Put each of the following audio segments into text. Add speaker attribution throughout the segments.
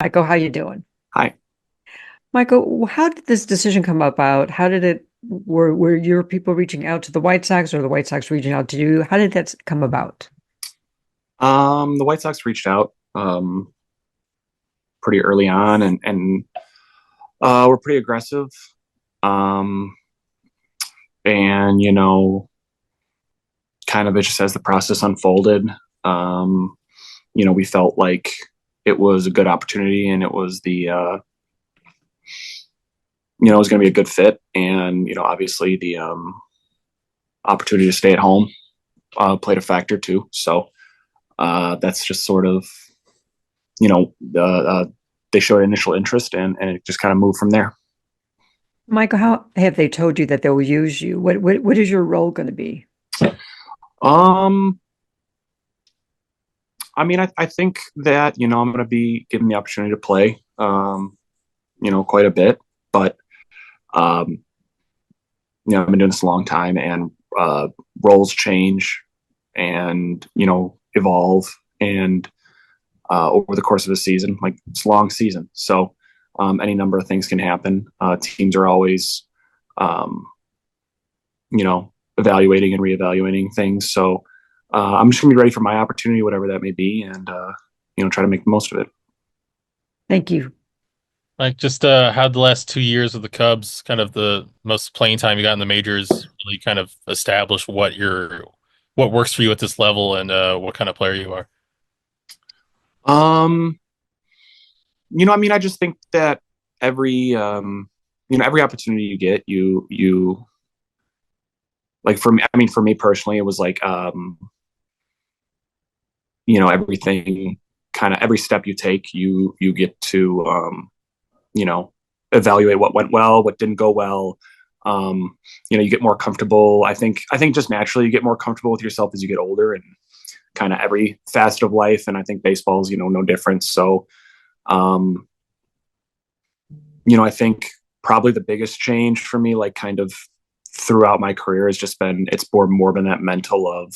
Speaker 1: Michael, how you doing?
Speaker 2: Hi.
Speaker 1: Michael, how did this decision come about? How did it, were your people reaching out to the White Sox or the White Sox reaching out to you? How did that come about?
Speaker 2: The White Sox reached out pretty early on and were pretty aggressive. Um, and kind of just as the process unfolded, um, we felt like it was a good opportunity and it was it was going to be a good fit. And obviously the opportunity to stay at home played a factor too. So that's just sort of you know uh, they showed initial interest and it just kind of moved from there.
Speaker 1: Michael, how have they told you that they will use you? What is your role going to be?
Speaker 2: Um, I mean, I think that, I'm going to be given the opportunity to play, quite a bit, but, um, I've been doing this a long time and, roles change and, evolve and, over the course of a season, like it's a long season. So, any number of things can happen. Teams are always, um, evaluating and reevaluating things. So, I'm just gonna be ready for my opportunity, whatever that may be, and try to make the most of it.
Speaker 1: Thank you.
Speaker 3: Like just how the last 2 years of the Cubs, kind of the most playing time you got in the majors, really kind of establish what works for you at this level and what kind of player you are.
Speaker 2: Um, I mean, I just think that every every opportunity you get, you like for me. I mean, for me personally, it was like everything kind of every step you take, you get to you know evaluate what went well, what didn't go well. You get more comfortable. I think just naturally you get more comfortable with yourself as you get older and kind of every facet of life. And I think baseball is no different. So um, I think probably the biggest change for me, like kind of throughout my career, has just been it's more been that mental of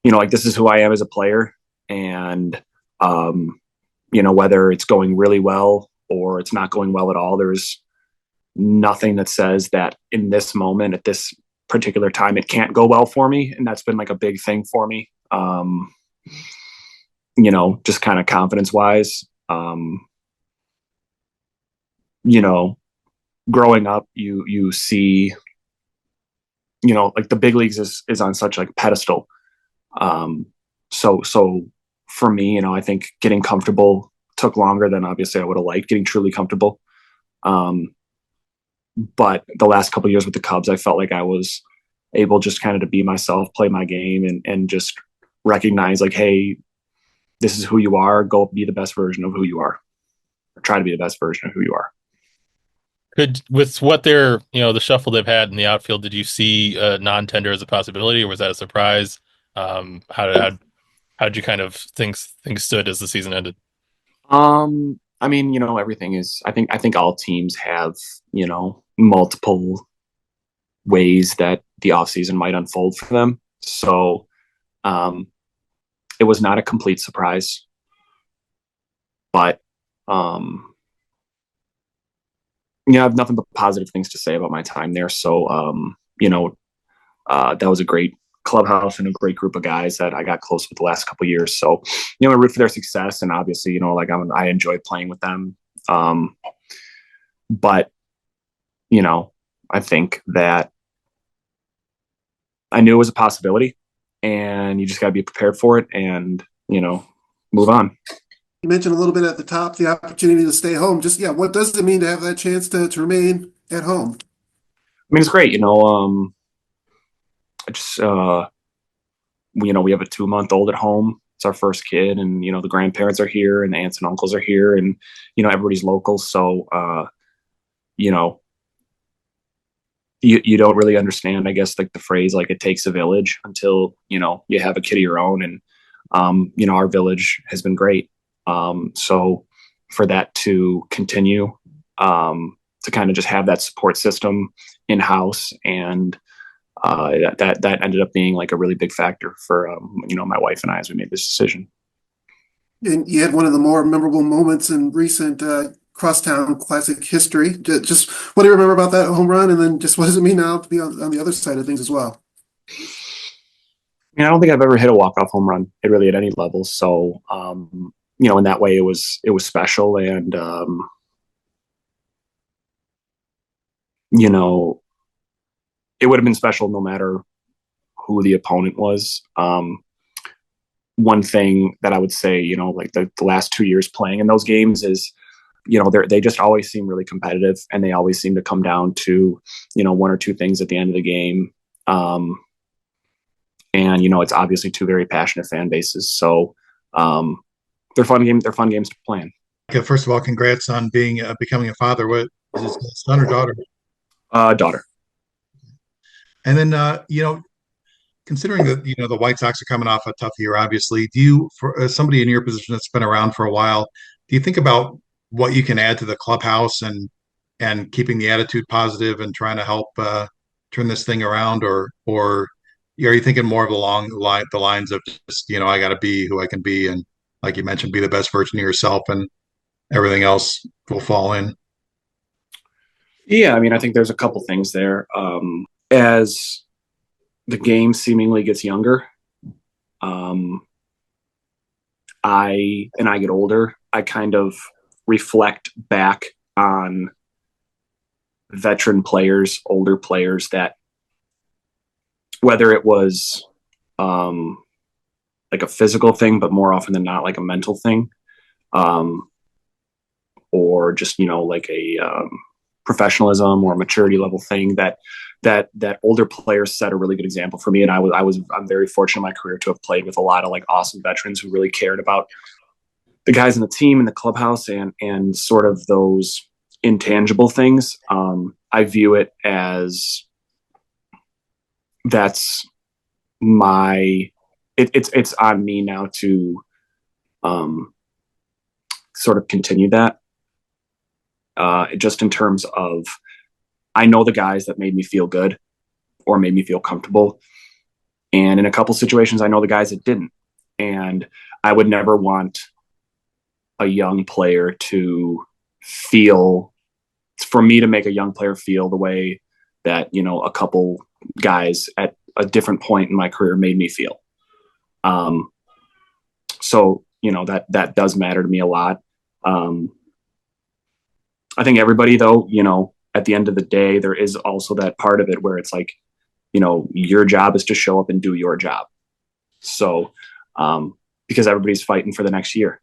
Speaker 2: like this is who I am as a player, and um, whether it's going really well or it's not going well at all, there's nothing that says that in this moment at this particular time it can't go well for me, and that's been like a big thing for me. Just kind of confidence wise. You know, Growing up, you see, like the big leagues is on such like pedestal. Um, so for me, I think getting comfortable took longer than obviously I would have liked. Getting truly comfortable. Um, but the last couple of years with the Cubs, I felt like I was able just kind of to be myself, play my game, and just recognize like, hey, this is who you are. Go be the best version of who you are, or try to be the best version of who you are.
Speaker 3: Could with what they're the shuffle they've had in the outfield, did you see non-tender as a possibility, or was that a surprise? How did you kind of things stood as the season ended?
Speaker 2: I mean, everything is. I think all teams have multiple ways that the offseason might unfold for them. So um, it was not a complete surprise, but um, I have nothing but positive things to say about my time there. So that was a great clubhouse and a great group of guys that I got close with the last couple of years. So I root for their success, and obviously like I enjoyed playing with them. Um, but I think that I knew it was a possibility, and you just got to be prepared for it, and move on.
Speaker 4: You mentioned a little bit at the top the opportunity to stay home. Just, yeah, what does it mean to have that chance to remain at home?
Speaker 2: I mean, it's great. I just we have a 2 month old at home. It's our first kid, and the grandparents are here, and the aunts and uncles are here, and everybody's local. So you know you don't really understand, I guess, like the phrase like it takes a village until you have a kid of your own. And our village has been great. So for that to continue, to kind of just have that support system in house, and that ended up being like a really big factor for my wife and I as we made this decision.
Speaker 4: And you had one of the more memorable moments in recent crosstown classic history. Just what do you remember about that home run? And then just what does it mean now to be on the other side of things as well?
Speaker 2: I don't think I've ever hit a walk-off home run really at any level. So, in that way, it was special, and you know, it would have been special no matter who the opponent was. One thing that I would say, like the last 2 years playing in those games is, they just always seem really competitive, and they always seem to come down to, one or two things at the end of the game. And it's obviously two very passionate fan bases. So they're fun games. They're fun games to play in.
Speaker 5: Okay, first of all, congrats on becoming a father. What is it, son or daughter?
Speaker 2: Daughter.
Speaker 5: And then considering that the White Sox are coming off a tough year, obviously, do you, for somebody in your position that's been around for a while, do you think about what you can add to the clubhouse and keeping the attitude positive and trying to help turn this thing around, or are you thinking more of the lines of just I got to be who I can be, and like you mentioned, be the best version of yourself, and everything else will fall in?
Speaker 2: Yeah, I think there's a couple things there. As the game seemingly gets younger, um, I get older, I kind of reflect back on veteran players, older players that, whether it was like a physical thing, but more often than not like a mental thing, um, or just like a professionalism or maturity level thing that older players set a really good example for me. And I'm very fortunate in my career to have played with a lot of like awesome veterans who really cared about the guys in the team and the clubhouse and sort of those intangible things. I view it as that's it's on me now to sort of continue that. Just in terms of, I know the guys that made me feel good or made me feel comfortable. And in a couple situations, I know the guys that didn't. And I would never want a young player to feel, for me to make a young player feel the way that, a couple guys at a different point in my career made me feel. So, that does matter to me a lot. I think everybody, though, at the end of the day, there is also that part of it where it's like, your job is to show up and do your job. So, because everybody's fighting for the next year,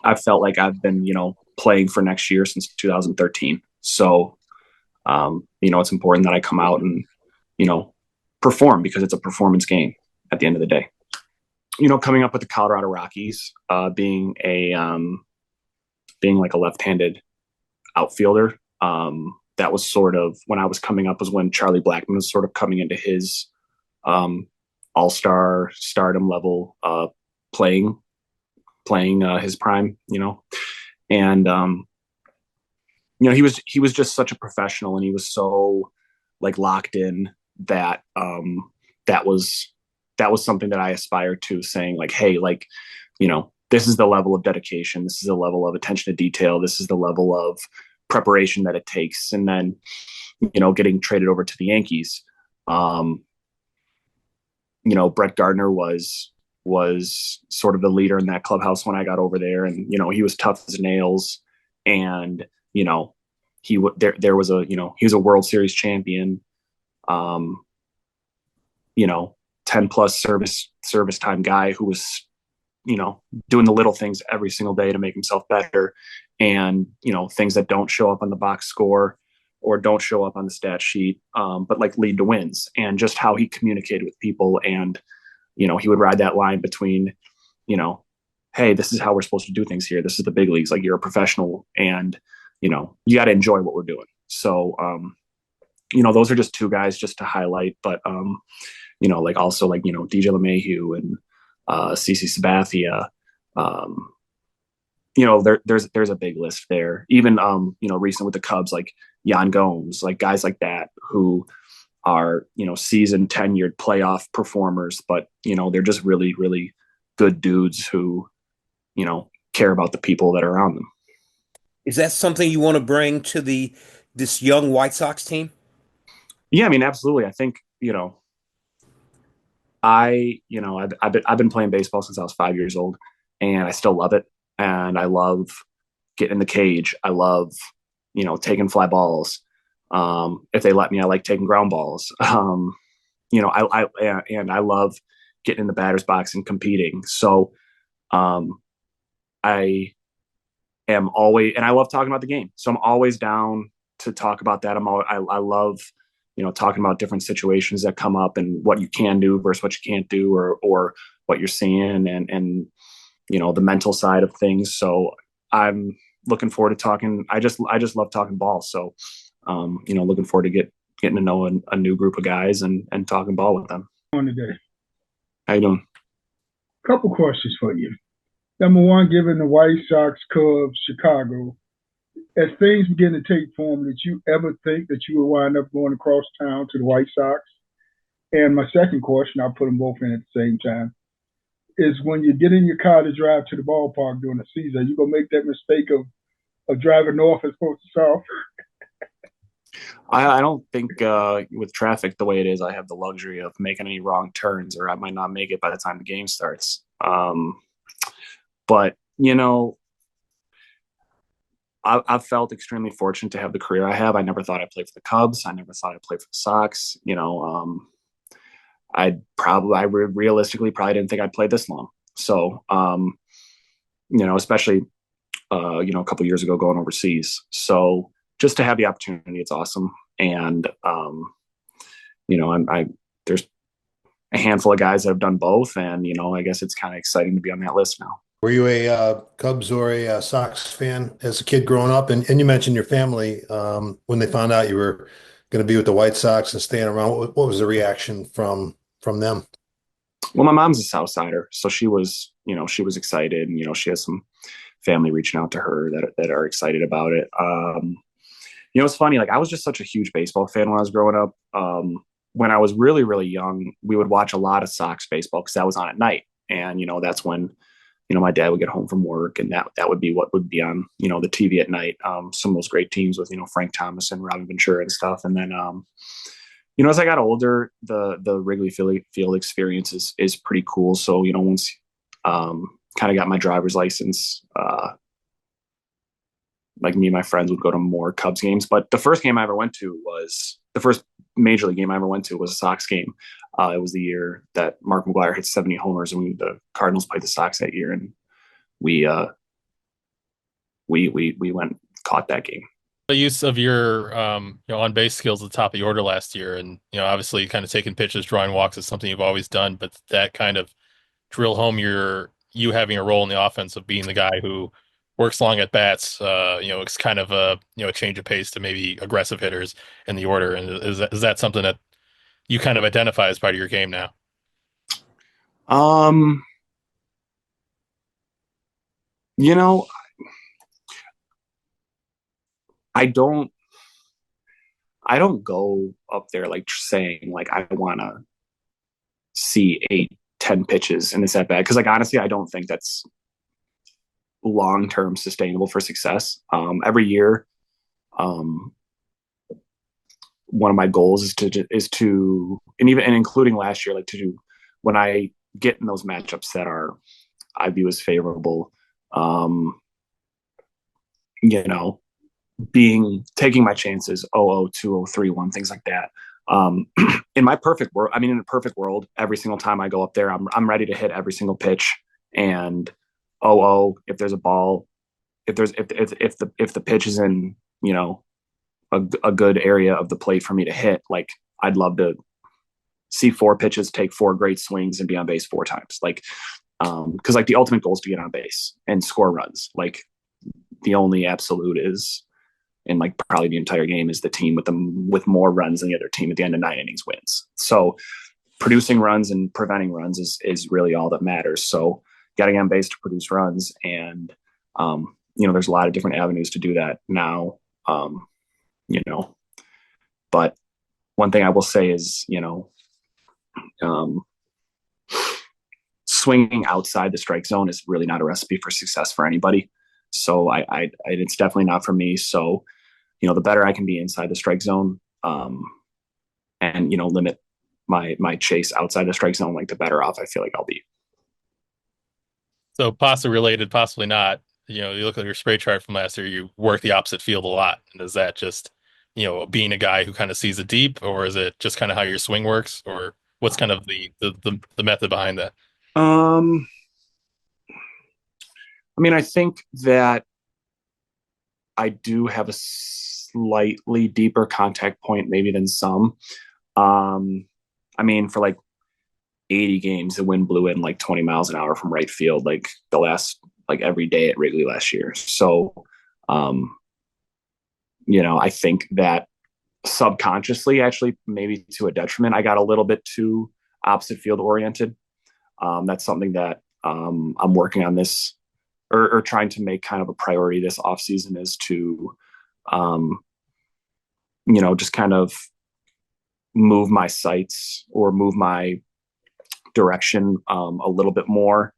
Speaker 2: I've felt like I've been, playing for next year since 2013. So, it's important that I come out and, perform, because it's a performance game at the end of the day. Coming up with the Colorado Rockies, being like a left-handed outfielder. That was sort of when I was coming up, was when Charlie Blackmon was sort of coming into his all-star stardom level, playing his prime, and he was just such a professional, and he was so like locked in that that was something that I aspired to, saying like, hey, like, this is the level of dedication. This is the level of attention to detail. This is the level of preparation that it takes. And then, getting traded over to the Yankees, Brett Gardner was sort of the leader in that clubhouse when I got over there. And, he was tough as nails. And, there was he was a World Series champion, 10 plus service time guy who was, doing the little things every single day to make himself better. And, things that don't show up on the box score or don't show up on the stat sheet, but like lead to wins, and just how he communicated with people. And, he would ride that line between, hey, this is how we're supposed to do things here. This is the big leagues. Like, you're a professional, and, you got to enjoy what we're doing. So, those are just two guys just to highlight, but, like also like, DJ LeMahieu and, CC Sabathia, there's a big list there. Even, recent with the Cubs, like Yan Gomes, like guys like that who are, seasoned, tenured playoff performers, but, they're just really, really good dudes who, care about the people that are around them.
Speaker 6: Is that something you want to bring to this young White Sox team?
Speaker 2: Yeah, I mean, absolutely. I think, I've been playing baseball since I was 5 years old, and I still love it. And I love getting in the cage. I love, taking fly balls. If they let me, I like taking ground balls. And I love getting in the batter's box and competing. So, um, I am always, and I love talking about the game. So I'm always down to talk about that. I love, talking about different situations that come up and what you can do versus what you can't do, or what you're seeing, and the mental side of things. So I'm looking forward to talking. I just love talking ball. So, looking forward to getting to know a new group of guys and talking ball with them.
Speaker 7: On today.
Speaker 2: How you doing?
Speaker 7: Couple questions for you. Number one, given the White Sox, Cubs, Chicago, as things begin to take form, did you ever think that you would wind up going across town to the White Sox? And my second question, I'll put them both in at the same time, is when you get in your car to drive to the ballpark during the season, are you gonna make that mistake of driving north as opposed to south?
Speaker 2: I don't think with traffic the way it is, I have the luxury of making any wrong turns, or I might not make it by the time the game starts. But I've felt extremely fortunate to have the career I have. I never thought I'd play for the Cubs. I never thought I'd play for the Sox. Realistically probably didn't think I'd play this long. So, especially, a couple years ago going overseas. So just to have the opportunity, it's awesome. And, there's a handful of guys that have done both. And, I guess it's kind of exciting to be on that list now.
Speaker 8: Were you a Cubs or a Sox fan as a kid growing up? And you mentioned your family when they found out you were going to be with the White Sox and staying around. What was the reaction from them?
Speaker 2: Well, my mom's a South Sider, so she was excited, and she has some family reaching out to her that are excited about it. It's funny. Like, I was just such a huge baseball fan when I was growing up. When I was really, really young, we would watch a lot of Sox baseball because that was on at night, and that's when my dad would get home from work, and that would be what would be on the TV at night. Some of those great teams with Frank Thomas and Robin Ventura and stuff, and then as I got older, the Wrigley Field experience is pretty cool. So, once kind of got my driver's license, like, me and my friends would go to more Cubs games. But the first major league game I ever went to was a Sox game. It was the year that Mark McGwire hit 70 homers, and the Cardinals played the Sox that year, and we went caught that game.
Speaker 3: The use of your on base skills at the top of the order last year, and obviously kind of taking pitches, drawing walks is something you've always done, but that kind of drill home you having a role in the offense of being the guy who works long at bats. It's kind of a change of pace to maybe aggressive hitters in the order. And is that something that you kind of identify as part of your game now?
Speaker 2: You know, I don't go up there like saying like I want to see 8-10 pitches in this at bat, because like honestly I don't think that's long-term sustainable for success. Every year, one of my goals is to and including last year, like to do when I get in those matchups that I view as favorable, taking my chances 0-2, 0-3-1, things like that. In a perfect world, every single time I go up there, I'm ready to hit every single pitch. And if there's a ball, if the pitch is in a good area of the plate for me to hit, like I'd love to see 4 pitches, take 4 great swings, and be on base 4 times. Like, because like the ultimate goal is to get on base and score runs. Like the only absolute is, in like probably the entire game, is the team with more runs than the other team at the end of 9 innings wins. So producing runs and preventing runs is really all that matters. So getting on base to produce runs, and there's a lot of different avenues to do that now. But one thing I will say is, swinging outside the strike zone is really not a recipe for success for anybody. So it's definitely not for me. So, the better I can be inside the strike zone, and, limit my chase outside the strike zone, like the better off I feel like I'll be.
Speaker 3: So possibly related, possibly not. You look at your spray chart from last year, you work the opposite field a lot. And is that just, being a guy who kind of sees it deep, or is it just kind of how your swing works, or what's kind of the method behind that?
Speaker 2: Um, I mean, I think that I do have a slightly deeper contact point maybe than some. I mean, for like 80 games, the wind blew in like 20 miles an hour from right field, like every day at Wrigley last year. So, I think that subconsciously, actually, maybe to a detriment, I got a little bit too opposite field oriented. That's something that I'm working on this, or trying to make kind of a priority this off season, is to, just kind of move my sights or move my direction a little bit more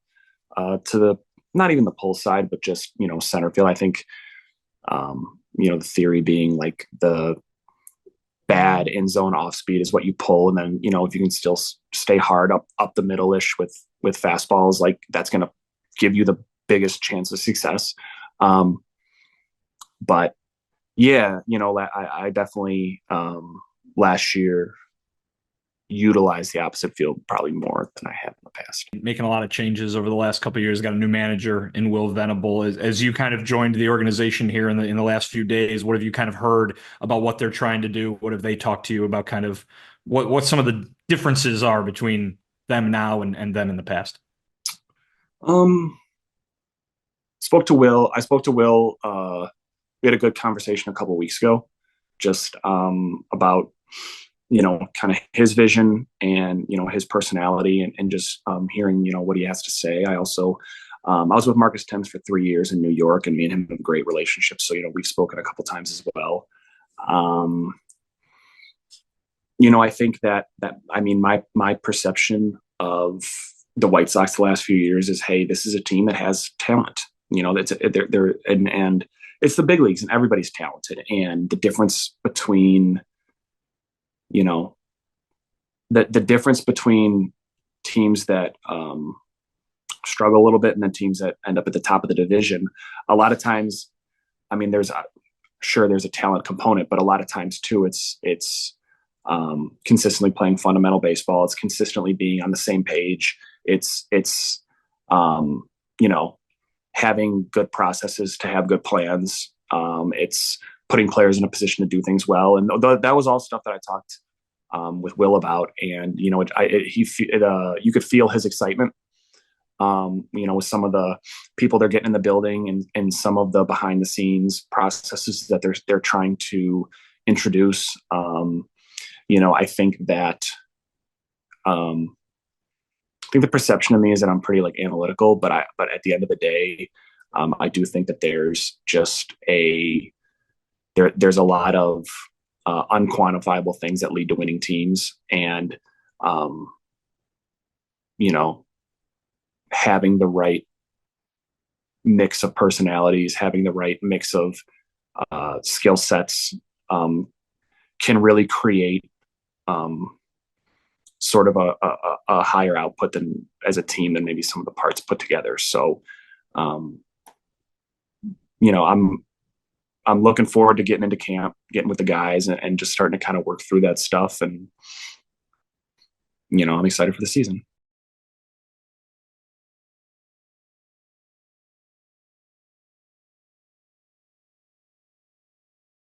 Speaker 2: to the, not even the pull side, but just, center field. I think, the theory being like the bad in zone off speed is what you pull. And then, if you can still stay hard up the middle ish with fastballs, like that's going to give you the biggest chance of success. But yeah, I definitely last year utilized the opposite field probably more than I had in the past.
Speaker 9: Making a lot of changes over the last couple of years. Got a new manager in Will Venable. As you kind of joined the organization here in the last few days, what have you kind of heard about what they're trying to do? What have they talked to you about? Kind of what some of the differences are between them now and them in the past?
Speaker 2: Spoke to Will. I spoke to Will. We had a good conversation a couple of weeks ago, just about kind of his vision and, his personality, and just hearing, what he has to say. I also, I was with Marcus Thames for 3 years in New York, and me and him have a great relationship. So, we've spoken a couple times as well. I think that I mean, my perception of the White Sox the last few years is, hey, this is a team that has talent. They're and it's the big leagues and everybody's talented. And the difference between, the difference between teams that struggle a little bit and then teams that end up at the top of the division, a lot of times, I mean, there's a talent component, but a lot of times too, it's consistently playing fundamental baseball. It's consistently being on the same page. It's having good processes to have good plans. It's putting players in a position to do things well. And that was all stuff that I talked with Will about. And, you could feel his excitement, with some of the people they're getting in the building, and some of the behind the scenes processes that they're trying to introduce. I think that, I think the perception of me is that I'm pretty like analytical, but at the end of the day, I do think that there's just there's a lot of unquantifiable things that lead to winning teams, and having the right mix of personalities, having the right mix of skill sets can really create sort of a higher output than as a team than maybe some of the parts put together. So, I'm looking forward to getting into camp, getting with the guys, and just starting to kind of work through that stuff. And, I'm excited for the season.